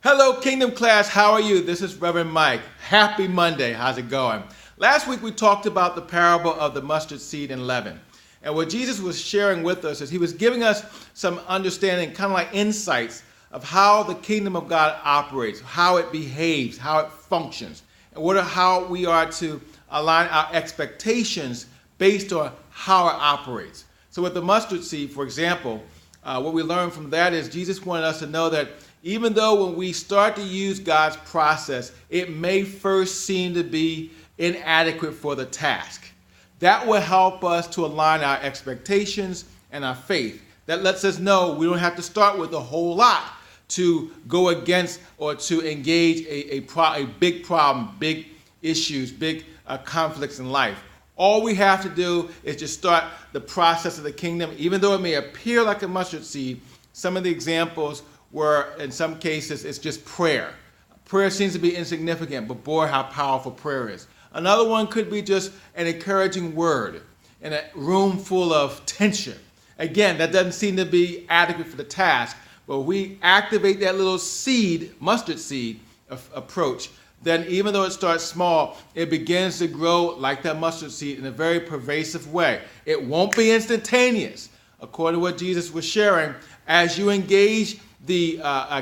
Hello, Kingdom class. How are you? This is Reverend Mike. Happy Monday. How's it going? Last week we talked about the parable of the mustard seed and leaven. And what Jesus was sharing with us is he was giving us some understanding, kind of like insights of how the kingdom of God operates, how it behaves, how it functions, and how we are to align our expectations based on how it operates. So with the mustard seed, for example, what we learned from that is Jesus wanted us to know that even though when we start to use God's process, it may first seem to be inadequate for the task. That will help us to align our expectations and our faith. That lets us know we don't have to start with a whole lot to go against or to engage a big problem, big issues, big conflicts in life. All we have to do is just start the process of the kingdom. Even though it may appear like a mustard seed, some of the examples where in some cases it's just prayer. Prayer seems to be insignificant, but boy, how powerful prayer is. Another one could be just an encouraging word in a room full of tension. Again, that doesn't seem to be adequate for the task, but we activate that little seed, mustard seed approach, then even though it starts small, it begins to grow like that mustard seed in a very pervasive way. It won't be instantaneous. According to what Jesus was sharing, as you engage the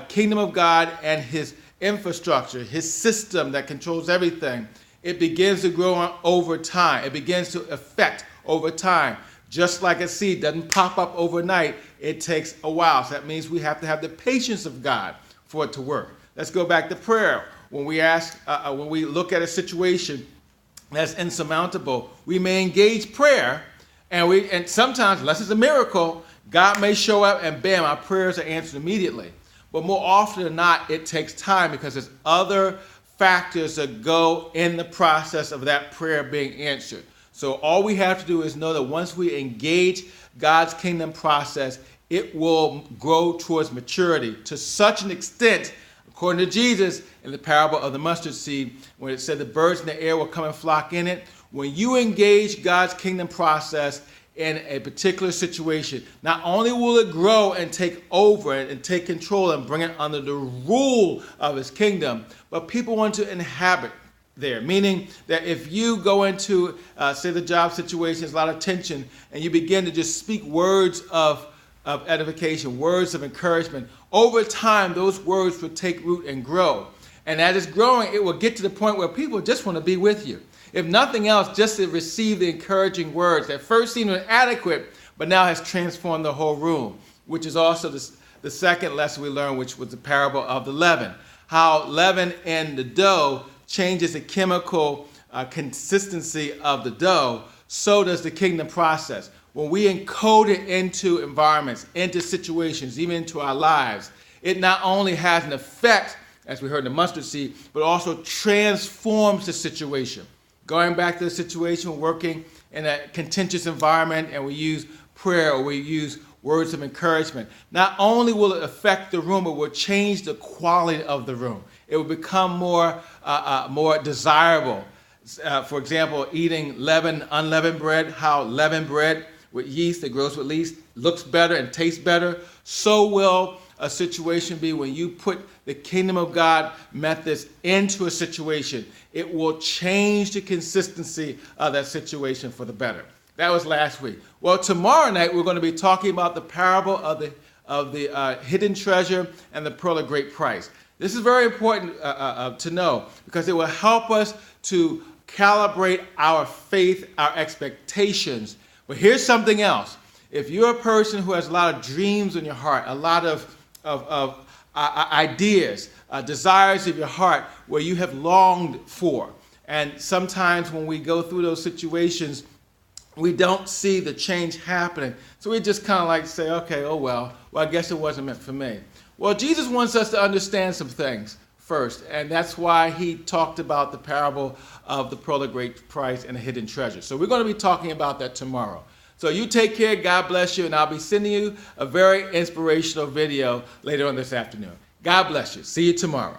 kingdom of God and his infrastructure, his system that controls everything, it begins to grow over time. It begins to affect over time. Just like a seed doesn't pop up overnight, it takes a while. So that means we have to have the patience of God for it to work. Let's go back to prayer. When we look at a situation that's insurmountable, we may engage prayer, and sometimes, unless it's a miracle, God may show up and bam, our prayers are answered immediately. But more often than not, it takes time because there's other factors that go in the process of that prayer being answered. So all we have to do is know that once we engage God's kingdom process, it will grow towards maturity to such an extent, according to Jesus in the parable of the mustard seed, when it said the birds in the air will come and flock in it. When you engage God's kingdom process in a particular situation, not only will it grow and take over and take control and bring it under the rule of his kingdom, but people want to inhabit there. Meaning that if you go into, say, the job situation, there's a lot of tension, and you begin to just speak words of edification, words of encouragement, over time, those words will take root and grow. And as it's growing, it will get to the point where people just want to be with you. If nothing else, just to receive the encouraging words that first seemed inadequate, but now has transformed the whole room, which is also the second lesson we learned, which was the parable of the leaven. How leaven in the dough changes the chemical consistency of the dough, so does the kingdom process. When we encode it into environments, into situations, even into our lives, it not only has an effect, as we heard in the mustard seed, but also transforms the situation. Going back to the situation, working in a contentious environment, and we use prayer or we use words of encouragement. Not only will it affect the room, it will change the quality of the room. It will become more desirable. For example, eating unleavened bread, how leavened bread with yeast that grows with yeast looks better and tastes better. So will a situation be when you put the kingdom of God methods into a situation. It will change the consistency of that situation for the better. That was last week. Well, tomorrow night we're going to be talking about the parable of the hidden treasure and the pearl of great price. This is very important to know because it will help us to calibrate our faith, our expectations. But here's something else. If you're a person who has a lot of dreams in your heart, a lot of ideas, desires of your heart where you have longed for, and sometimes when we go through those situations, we don't see the change happening. So we just kind of like say, okay, oh well, I guess it wasn't meant for me. Well, Jesus wants us to understand some things first, and that's why he talked about the parable of the pearl of great price and the hidden treasure. So we're going to be talking about that tomorrow. So you take care, God bless you, and I'll be sending you a very inspirational video later on this afternoon. God bless you. See you tomorrow.